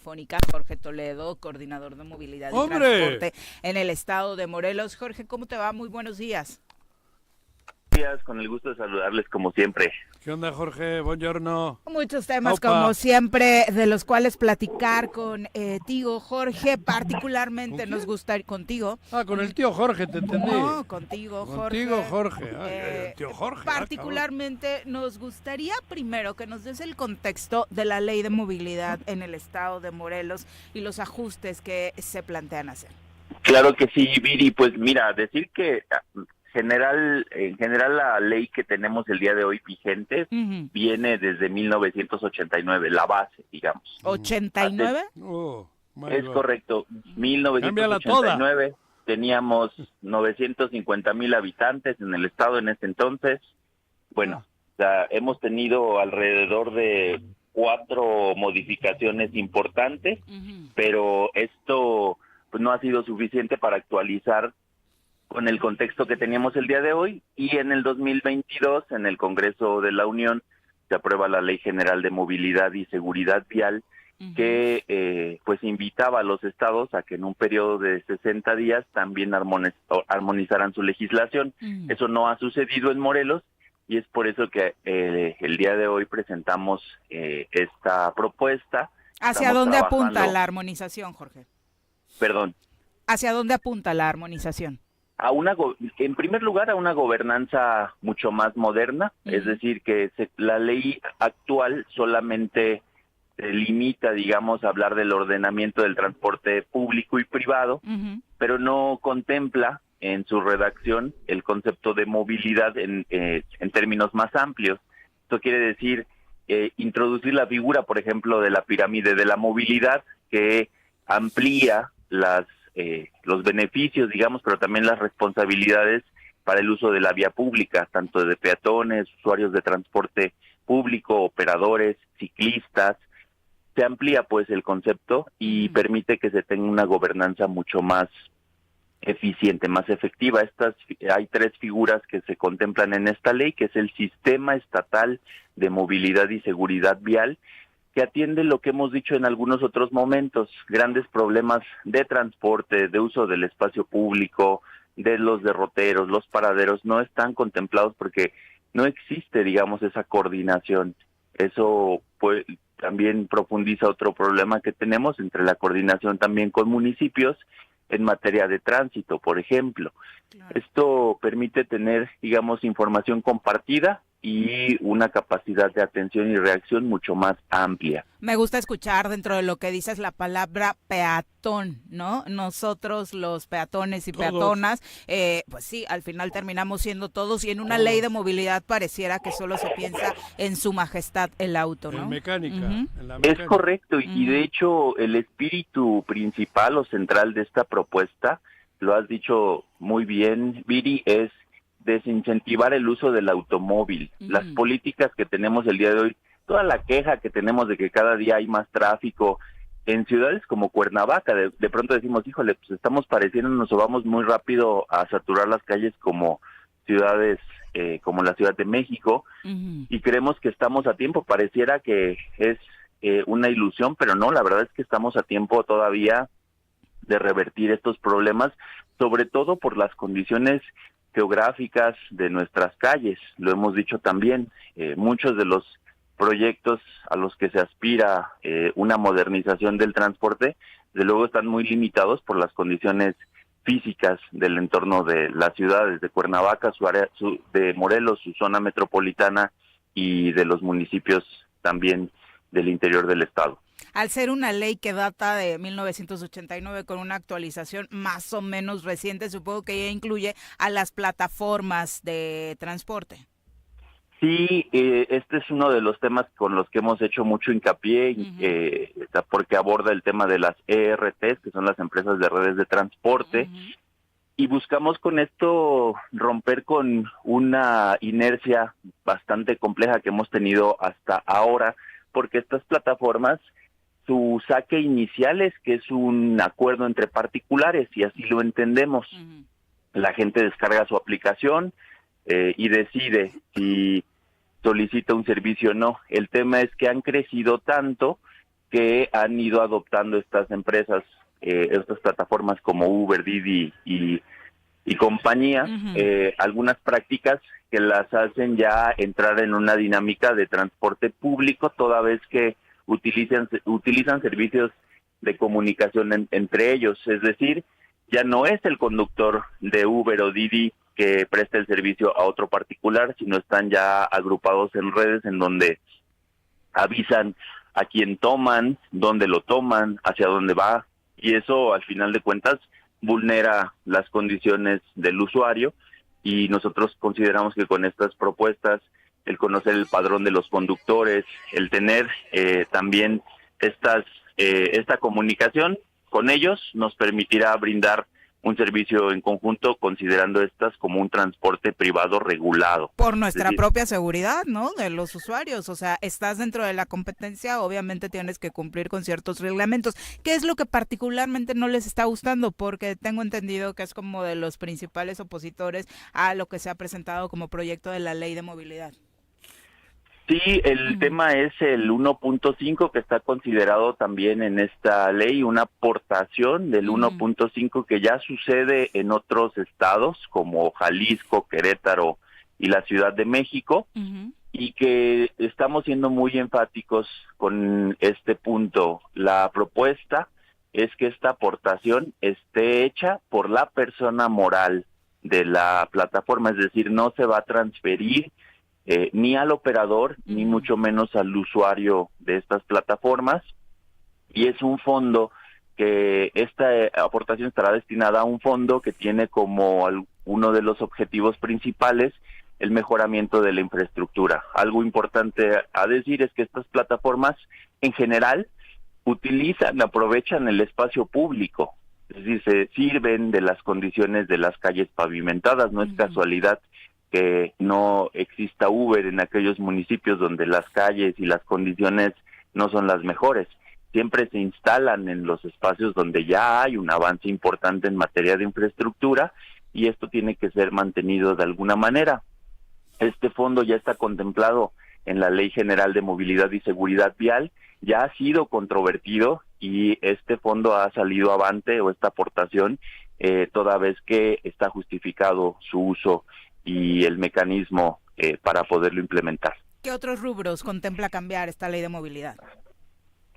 telefónica Jorge Toledo, coordinador de movilidad y ¡Hombre! transporte en el estado de Morelos. Jorge, ¿cómo te va? Muy buenos días. Días, con el gusto de saludarles como siempre. ¿Qué onda, Jorge? Buongiorno. Muchos temas, Opa. como siempre, de los cuales platicar contigo, Jorge. Particularmente ¿Con nos quién? gusta ir contigo. Con el tío Jorge, te entendí. No, contigo, Jorge. Contigo, Jorge. El tío Jorge. Particularmente nos gustaría primero que nos des el contexto de la ley de movilidad en el estado de Morelos y los ajustes que se plantean hacer. Claro que sí, Viri. Pues mira, decir que en general la ley que tenemos el día de hoy vigente viene desde 1989, la base, digamos. ¿89? Es correcto, 1989. Teníamos 950,000 habitantes en el estado en ese entonces. Bueno, o sea, hemos tenido alrededor de 4 modificaciones importantes, pero esto pues no ha sido suficiente para actualizar con el contexto que teníamos el día de hoy, y en el 2022 en el Congreso de la Unión se aprueba la Ley General de Movilidad y Seguridad Vial, que pues invitaba a los estados a que en un periodo de 60 días también armonizaran su legislación. Eso no ha sucedido en Morelos, y es por eso que el día de hoy presentamos esta propuesta. ¿Hacia dónde apunta la armonización, Jorge? Perdón. ¿Hacia dónde apunta la armonización? En primer lugar, a una gobernanza mucho más moderna, es decir, que la ley actual solamente se limita, digamos, a hablar del ordenamiento del transporte público y privado, pero no contempla en su redacción el concepto de movilidad en términos más amplios. Esto quiere decir introducir la figura, por ejemplo, de la pirámide de la movilidad, que amplía los beneficios, digamos, pero también las responsabilidades para el uso de la vía pública, tanto de peatones, usuarios de transporte público, operadores, ciclistas. Se amplía pues el concepto y permite que se tenga una gobernanza mucho más eficiente, más efectiva. Hay 3 figuras que se contemplan en esta ley, que es el Sistema Estatal de Movilidad y Seguridad Vial, que atiende lo que hemos dicho en algunos otros momentos, grandes problemas de transporte, de uso del espacio público, de los derroteros, los paraderos, no están contemplados porque no existe, digamos, esa coordinación. Eso pues también profundiza otro problema que tenemos entre la coordinación también con municipios en materia de tránsito, por ejemplo. Claro. Esto permite tener, digamos, información compartida y una capacidad de atención y reacción mucho más amplia. Me gusta escuchar dentro de lo que dices la palabra peatón, ¿no? Nosotros los peatones y todos. Peatonas, pues sí, al final terminamos siendo todos, y en una ley de movilidad pareciera que solo se piensa en su majestad el auto, ¿no? En mecánica. Es correcto, y de hecho el espíritu principal o central de esta propuesta, lo has dicho muy bien, Viri, es desincentivar el uso del automóvil. Las políticas que tenemos el día de hoy, toda la queja que tenemos de que cada día hay más tráfico en ciudades como Cuernavaca, de pronto decimos, híjole, pues estamos pareciéndonos o vamos muy rápido a saturar las calles como ciudades como la Ciudad de México, y creemos que estamos a tiempo. Pareciera que es una ilusión, pero no, la verdad es que estamos a tiempo todavía de revertir estos problemas, sobre todo por las condiciones geográficas de nuestras calles. Lo hemos dicho también, muchos de los proyectos a los que se aspira una modernización del transporte, de luego están muy limitados por las condiciones físicas del entorno de las ciudades de Cuernavaca, su área de Morelos, su zona metropolitana, y de los municipios también del interior del estado. Al ser una ley que data de 1989 con una actualización más o menos reciente, supongo que ya incluye a las plataformas de transporte. Sí, este es uno de los temas con los que hemos hecho mucho hincapié, porque aborda el tema de las ERTs, que son las empresas de redes de transporte, y buscamos con esto romper con una inercia bastante compleja que hemos tenido hasta ahora, porque estas plataformas, su saque inicial es que es un acuerdo entre particulares, y así lo entendemos. La gente descarga su aplicación y decide si solicita un servicio o no. El tema es que han crecido tanto que han ido adoptando estas empresas, estas plataformas como Uber, Didi y compañía, algunas prácticas que las hacen ya entrar en una dinámica de transporte público, toda vez que utilizan servicios de comunicación entre ellos, es decir, ya no es el conductor de Uber o Didi que presta el servicio a otro particular, sino están ya agrupados en redes en donde avisan a quién toman, dónde lo toman, hacia dónde va, y eso al final de cuentas vulnera las condiciones del usuario, y nosotros consideramos que con estas propuestas, el conocer el padrón de los conductores, el tener también esta comunicación con ellos, nos permitirá brindar un servicio en conjunto, considerando estas como un transporte privado regulado. Por nuestra propia seguridad, ¿no? De los usuarios. O sea, estás dentro de la competencia, obviamente tienes que cumplir con ciertos reglamentos. ¿Qué es lo que particularmente no les está gustando? Porque tengo entendido que es como de los principales opositores a lo que se ha presentado como proyecto de la ley de movilidad. Sí, el tema es el 1.5 que está considerado también en esta ley, una aportación del 1.5 que ya sucede en otros estados como Jalisco, Querétaro y la Ciudad de México, y que estamos siendo muy enfáticos con este punto. La propuesta es que esta aportación esté hecha por la persona moral de la plataforma, es decir, no se va a transferir ni al operador, ni mucho menos al usuario de estas plataformas, y es un fondo que esta aportación estará destinada a un fondo que tiene como uno de los objetivos principales el mejoramiento de la infraestructura. Algo importante a decir es que estas plataformas en general aprovechan el espacio público, es decir, se sirven de las condiciones de las calles pavimentadas. No es casualidad que no exista Uber en aquellos municipios donde las calles y las condiciones no son las mejores. Siempre se instalan en los espacios donde ya hay un avance importante en materia de infraestructura, y esto tiene que ser mantenido de alguna manera. Este fondo ya está contemplado en la Ley General de Movilidad y Seguridad Vial, ya ha sido controvertido, y este fondo ha salido avante, o esta aportación, toda vez que está justificado su uso y el mecanismo para poderlo implementar. ¿Qué otros rubros contempla cambiar esta ley de movilidad?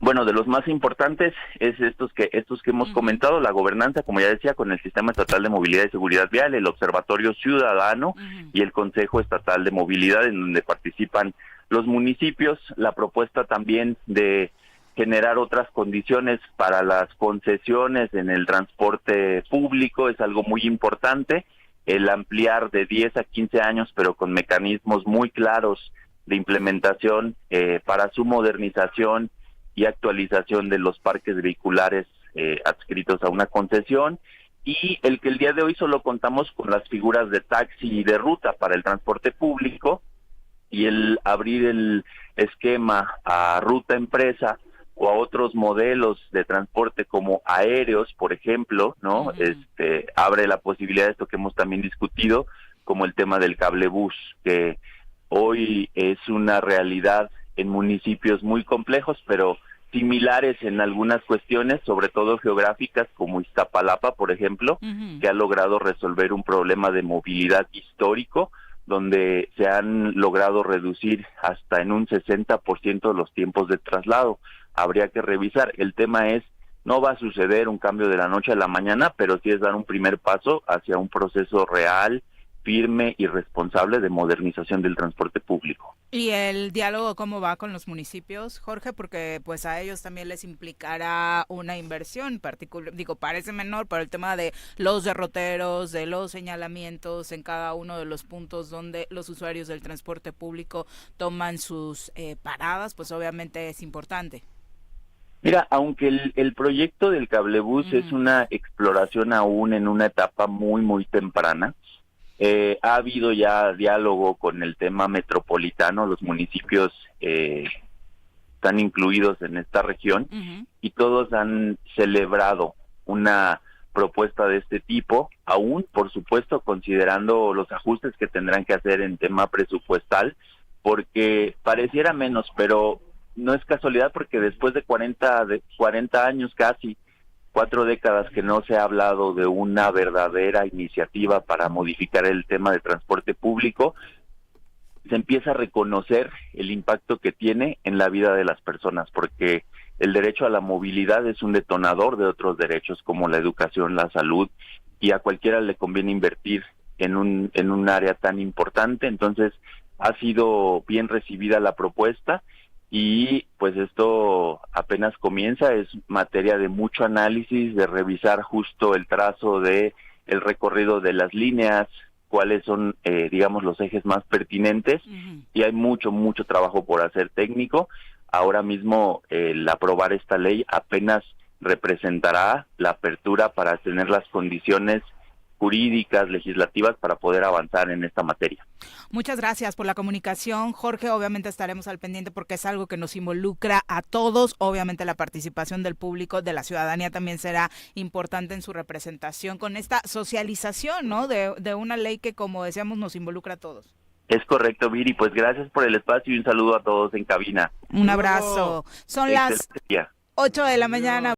Bueno, de los más importantes es estos que hemos comentado: la gobernanza, como ya decía, con el Sistema Estatal de Movilidad y Seguridad Vial, el Observatorio Ciudadano y el Consejo Estatal de Movilidad, en donde participan los municipios. La propuesta también de generar otras condiciones para las concesiones en el transporte público es algo muy importante. El ampliar de 10 a 15 años, pero con mecanismos muy claros de implementación para su modernización y actualización de los parques vehiculares adscritos a una concesión, y el que el día de hoy solo contamos con las figuras de taxi y de ruta para el transporte público, y el abrir el esquema a ruta empresa o a otros modelos de transporte como aéreos, por ejemplo, ¿no? Abre la posibilidad de esto que hemos también discutido, como el tema del cablebús, que hoy es una realidad en municipios muy complejos, pero similares en algunas cuestiones, sobre todo geográficas, como Iztapalapa, por ejemplo, que ha logrado resolver un problema de movilidad histórico, donde se han logrado reducir hasta en un 60% los tiempos de traslado. Habría que revisar. El tema es, no va a suceder un cambio de la noche a la mañana, pero sí es dar un primer paso hacia un proceso real, firme y responsable de modernización del transporte público. ¿Y el diálogo cómo va con los municipios, Jorge? Porque pues a ellos también les implicará una inversión particular, parece menor, pero el tema de los derroteros, de los señalamientos en cada uno de los puntos donde los usuarios del transporte público toman sus paradas, pues obviamente es importante. Mira, aunque el proyecto del cablebús es una exploración aún en una etapa muy, muy temprana, ha habido ya diálogo con el tema metropolitano. Los municipios están incluidos en esta región y todos han celebrado una propuesta de este tipo, aún, por supuesto, considerando los ajustes que tendrán que hacer en tema presupuestal, porque pareciera menos, pero no es casualidad porque después de 40 años casi, 4 décadas que no se ha hablado de una verdadera iniciativa para modificar el tema de transporte público, se empieza a reconocer el impacto que tiene en la vida de las personas, porque el derecho a la movilidad es un detonador de otros derechos como la educación, la salud, y a cualquiera le conviene invertir en un área tan importante. Entonces ha sido bien recibida la propuesta y pues esto apenas comienza, es materia de mucho análisis, de revisar justo el trazo de el recorrido de las líneas, cuáles son digamos los ejes más pertinentes, y hay mucho trabajo por hacer técnico. Ahora mismo el aprobar esta ley apenas representará la apertura para tener las condiciones jurídicas, legislativas para poder avanzar en esta materia. Muchas gracias por la comunicación, Jorge. Obviamente estaremos al pendiente porque es algo que nos involucra a todos. Obviamente la participación del público, de la ciudadanía también será importante en su representación con esta socialización, ¿no? De una ley que, como decíamos, nos involucra a todos. Es correcto, Viri. Pues gracias por el espacio y un saludo a todos en cabina. Un abrazo. Son las 8 de la mañana.